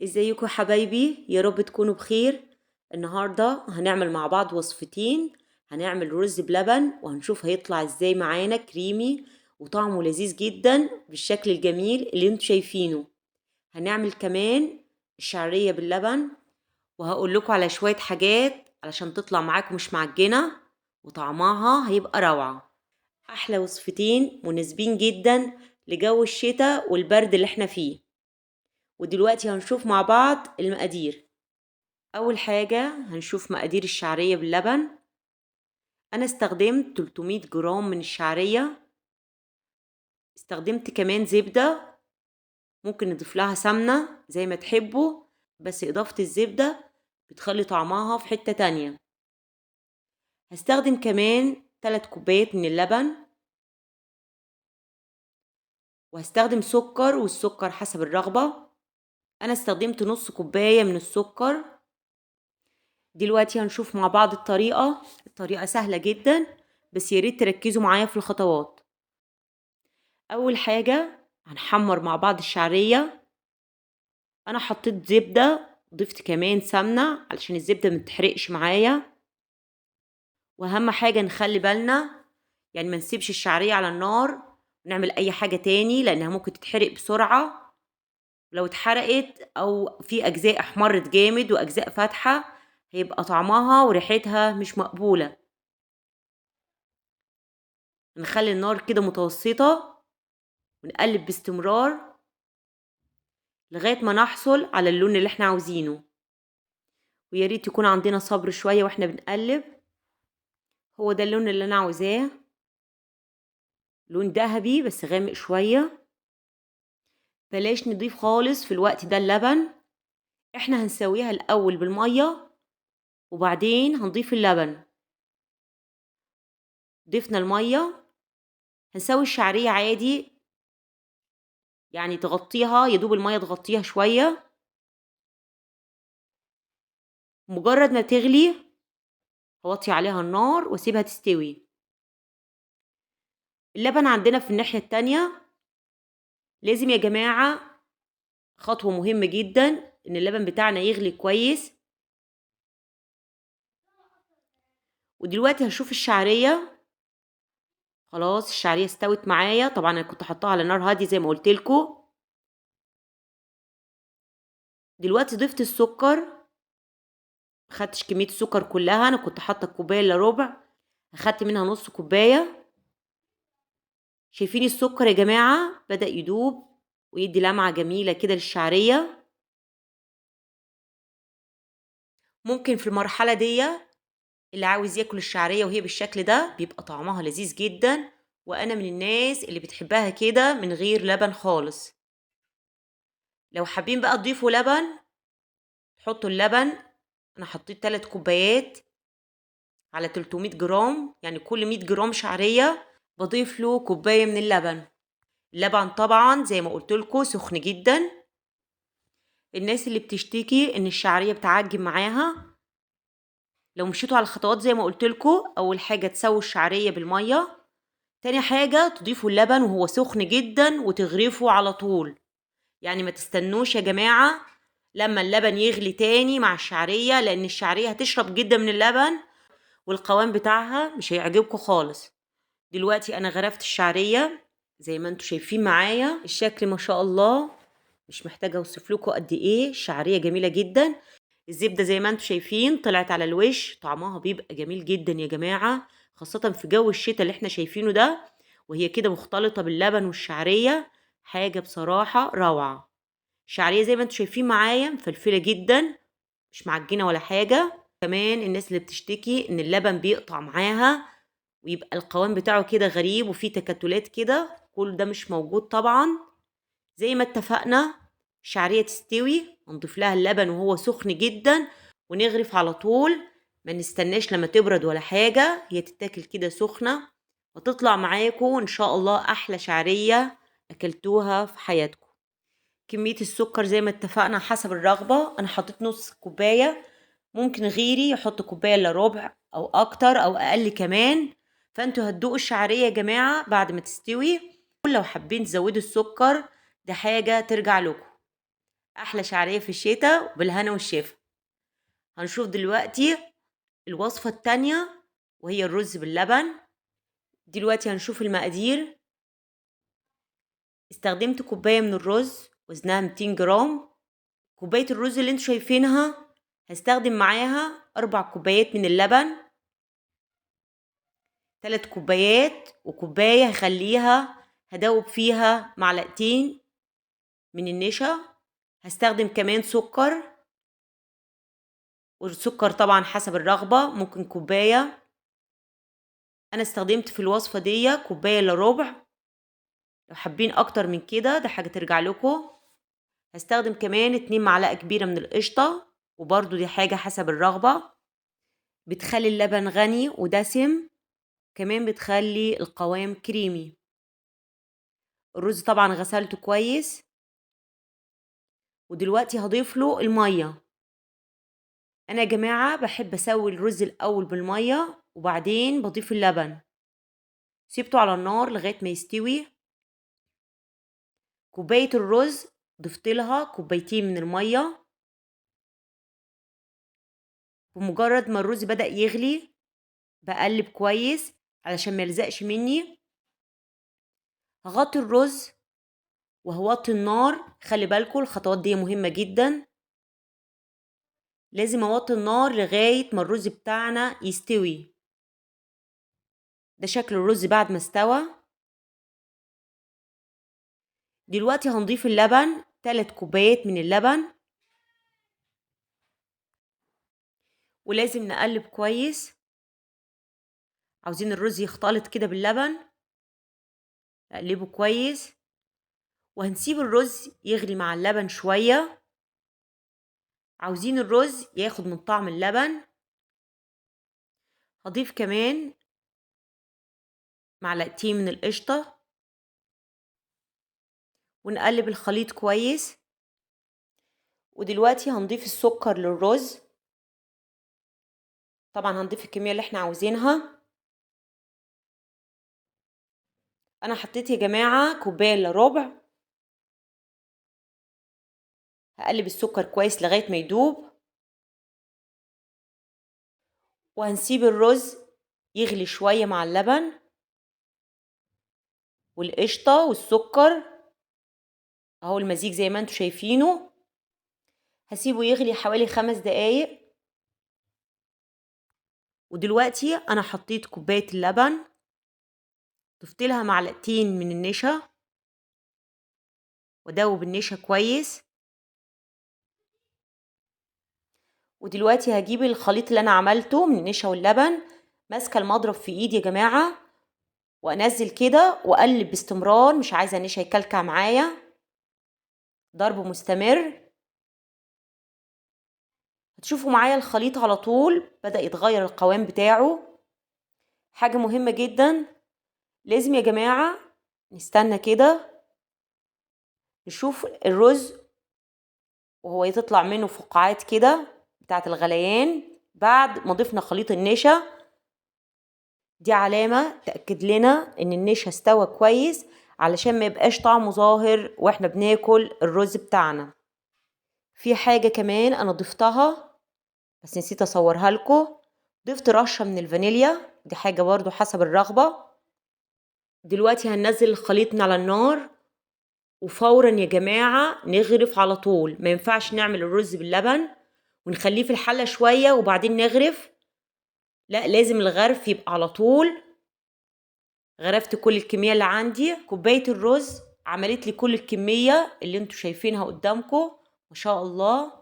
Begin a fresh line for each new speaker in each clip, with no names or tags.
ازيكم يا حبايبي، يا رب تكونوا بخير. النهارده هنعمل مع بعض وصفتين. هنعمل رز بلبن وهنشوف هيطلع ازاي معانا كريمي وطعمه لذيذ جدا بالشكل الجميل اللي انتوا شايفينه. هنعمل كمان الشعرية باللبن، وهقول لكم على شوية حاجات علشان تطلع معاكم مش معجنة وطعمها هيبقى روعة. احلى وصفتين مناسبين جدا لجو الشتاء والبرد اللي احنا فيه. ودلوقتي هنشوف مع بعض المقادير. أول حاجة هنشوف مقادير الشعرية باللبن. أنا استخدمت 300 جرام من الشعرية. استخدمت كمان زبدة، ممكن نضيف لها سمنة زي ما تحبوا، بس إضافة الزبدة بتخلي طعمها في حتة تانية. هستخدم كمان 3 كوبايات من اللبن، وهستخدم سكر، والسكر حسب الرغبة. أنا استخدمت نص كوباية من السكر. دلوقتي هنشوف مع بعض الطريقة سهلة جدا، بس ياريت تركزوا معايا في الخطوات. أول حاجة هنحمر مع بعض الشعرية. أنا حطيت زبدة، ضفت كمان سمنة علشان الزبدة متحرقش معايا. وأهم حاجة نخلي بالنا، يعني ما نسيبش الشعرية على النار ونعمل أي حاجة تاني، لأنها ممكن تتحرق بسرعة. لو اتحرقت أو في أجزاء احمرت جامد وأجزاء فاتحة، هيبقى طعمها وريحتها مش مقبولة. نخلي النار كده متوسطة ونقلب باستمرار لغاية ما نحصل على اللون اللي احنا عاوزينه. وياريت يكون عندنا صبر شوية واحنا بنقلب. هو ده اللون اللي انا عاوزاه، لون ذهبي بس غامق شوية. بلاش نضيف خالص في الوقت ده اللبن، احنا هنسويها الاول بالمية وبعدين هنضيف اللبن. ضفنا المية، هنسوي الشعرية عادي، يعني تغطيها يدوب المية تغطيها شوية. مجرد ما تغلي هوطي عليها النار واسيبها تستوي. اللبن عندنا في الناحية التانية. لازم يا جماعة، خطوة مهمة جدا، ان اللبن بتاعنا يغلي كويس. ودلوقتي هشوف الشعرية. خلاص الشعرية استوت معايا، طبعا انا كنت حطاها على نار هادية زي ما قلت لكم. دلوقتي ضفت السكر. مخدتش كمية السكر كلها، انا كنت حاطة كوباية الا ربع، اخدت منها نص كوباية. شايفين السكر يا جماعة بدأ يدوب ويدي لمعة جميلة كده للشعرية. ممكن في المرحلة دي اللي عاوز ياكل الشعرية وهي بالشكل ده بيبقى طعمها لذيذ جدا، وانا من الناس اللي بتحبها كده من غير لبن خالص. لو حابين بقى تضيفوا لبن، تحطوا اللبن. انا حطيت 3 كوبايات على 300 جرام، يعني كل 100 جرام شعرية بضيف له كوباية من اللبن. اللبن طبعا زي ما قلت لكم سخن جدا. الناس اللي بتشتكي ان الشعرية بتعجن معاها، لو مشيتوا على الخطوات زي ما قلت لكم، اول حاجة تسووا الشعرية بالمية، تاني حاجة تضيفوا اللبن وهو سخن جدا وتغرفوا على طول. يعني ما تستنوش يا جماعة لما اللبن يغلي تاني مع الشعرية، لان الشعرية هتشرب جدا من اللبن والقوام بتاعها مش هيعجبكم خالص. دلوقتي انا غرفت الشعرية زي ما انتوا شايفين معايا الشكل، ما شاء الله. مش محتاجة اوصف لكم قد ايه الشعرية جميلة جدا. الزبدة زي ما انتوا شايفين طلعت على الوش، طعمها بيبقى جميل جدا يا جماعة، خاصة في جو الشتاء اللي احنا شايفينه ده. وهي كده مختلطة باللبن والشعرية، حاجة بصراحة روعة. الشعرية زي ما انتوا شايفين معايا مفلفلة جدا، مش معجنة ولا حاجة. كمان الناس اللي بتشتكي ان اللبن بيقطع معاها ويبقى القوام بتاعه كده غريب وفيه تكتلات كده، كل ده مش موجود طبعا. زي ما اتفقنا الشعرية تستوي ونضيف لها اللبن وهو سخن جدا ونغرف على طول. ما نستناش لما تبرد ولا حاجة، هي تتاكل كده سخنة وتطلع معاكم ان شاء الله احلى شعرية اكلتوها في حياتكم. كمية السكر زي ما اتفقنا حسب الرغبة، انا حطيت نص كوباية، ممكن غيري يحط كوباية الا ربع او اكتر او اقل كمان. فانتوا هتدوقوا الشعرية يا جماعة بعد ما تستوي. لو حابين تزودوا السكر، ده حاجة ترجع لكم. احلى شعرية في الشتاء وبالهنا والشفا. هنشوف دلوقتي الوصفة التانية وهي الرز باللبن. دلوقتي هنشوف المقادير. استخدمت كوباية من الرز وزنها 200 جرام. كوباية الرز اللي انتوا شايفينها هستخدم معاها 4 كوبايات من اللبن، 3 كوبايات، وكوباية هخليها هدوب فيها معلقتين من النشا. هستخدم كمان سكر، والسكر طبعا حسب الرغبة، ممكن كوباية. انا استخدمت في الوصفة دي كوباية الا ربع، لو حابين اكتر من كده ده حاجة ترجع لكم. هستخدم كمان 2 معلقة كبيرة من القشطة، وبرضو دي حاجة حسب الرغبة. بتخلي اللبن غني ودسم، كمان بتخلي القوام كريمي. الرز طبعا غسلته كويس، ودلوقتي هضيف له المية. انا يا جماعة بحب اسوي الرز الاول بالمية وبعدين بضيف اللبن. سيبته على النار لغاية ما يستوي. كوباية الرز ضفت لها كوبايتين من المية. بمجرد ما الرز بدأ يغلي بقلب كويس علشان ما يلزقش مني. هغطي الرز وهوطي النار. خلي بالكم الخطوات دي مهمة جدا، لازم اوطي النار لغاية ما الرز بتاعنا يستوي. ده شكل الرز بعد ما استوى. دلوقتي هنضيف اللبن، 3 كوبايات من اللبن، ولازم نقلب كويس. عاوزين الرز يختلط كده باللبن، نقلبه كويس. وهنسيب الرز يغلي مع اللبن شوية. عاوزين الرز ياخد من طعم اللبن. هضيف كمان معلقتين من القشطة، ونقلب الخليط كويس. ودلوقتي هنضيف السكر للرز. طبعا هنضيف الكمية اللي احنا عاوزينها. انا حطيت يا جماعة كوباية الا ربع. هقلب السكر كويس لغاية ما يدوب، وهنسيب الرز يغلي شوية مع اللبن والقشطة والسكر. اهو المزيج زي ما انتوا شايفينه. هسيبه يغلي حوالي 5 دقايق. ودلوقتي انا حطيت كوباية اللبن، ضفت لها معلقتين من النشا، وادوب النشا كويس. ودلوقتي هجيب الخليط اللي انا عملته من النشا واللبن، ماسكه المضرب في ايدي يا جماعه، وانزل كده واقلب باستمرار. مش عايزه النشا يكلكع معايا، ضرب مستمر. هتشوفوا معايا الخليط على طول بدأ يتغير القوام بتاعه. حاجه مهمه جدا، لازم يا جماعه نستنى كده نشوف الرز وهو يطلع منه فقاعات كده بتاعه الغليان بعد ما ضفنا خليط النشا. دي علامة تأكد لنا ان النشا استوى كويس، علشان ما يبقاش طعمه ظاهر واحنا بناكل الرز بتاعنا. في حاجة كمان انا ضفتها بس نسيت اصورها لكم. ضفت رشة من الفانيليا، دي حاجة برضو حسب الرغبة. دلوقتي هننزل الخليط من على النار، وفورا يا جماعة نغرف على طول. ما ينفعش نعمل الرز باللبن ونخليه في الحلة شوية وبعدين نغرف، لا لازم الغرف يبقى على طول. غرفت كل الكمية اللي عندي. كوباية الرز عملت لي كل الكمية اللي انتوا شايفينها قدامكم. ما شاء الله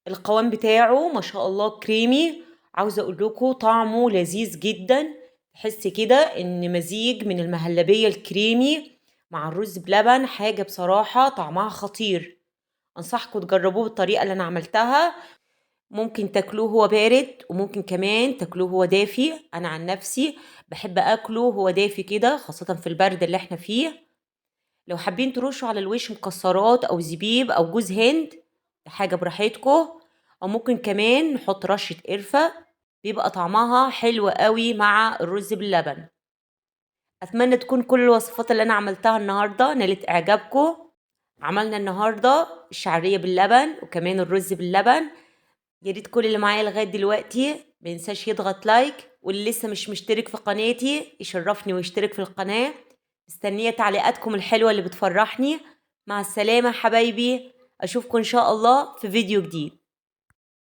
القوام بتاعه ما شاء الله كريمي. عاوزة اقول لكم طعمه لذيذ جدا. تحس كده ان مزيج من المهلبية الكريمي مع الرز بلبن، حاجة بصراحة طعمها خطير. انصحكم تجربوه بالطريقة اللي انا عملتها. ممكن تاكلوه هو بارد، وممكن كمان تاكلوه هو دافي. انا عن نفسي بحب اكله هو دافي كده، خاصة في البرد اللي احنا فيه. لو حابين ترشوا على الوش مكسرات او زبيب او جوز هند، حاجة براحتكم. او ممكن كمان نحط رشة قرفة، بيبقى طعمها حلو قوي مع الرز باللبن. اتمنى تكون كل الوصفات اللي انا عملتها النهاردة نالت اعجابكم. عملنا النهاردة الشعرية باللبن وكمان الرز باللبن. يا ريت كل اللي معايا لغاية دلوقتي ما ينساش يضغط لايك، واللي لسه مش مشترك في قناتي يشرفني ويشترك في القناة. مستنية تعليقاتكم الحلوة اللي بتفرحني. مع السلامة حبايبي، أشوفكم إن شاء الله في فيديو جديد.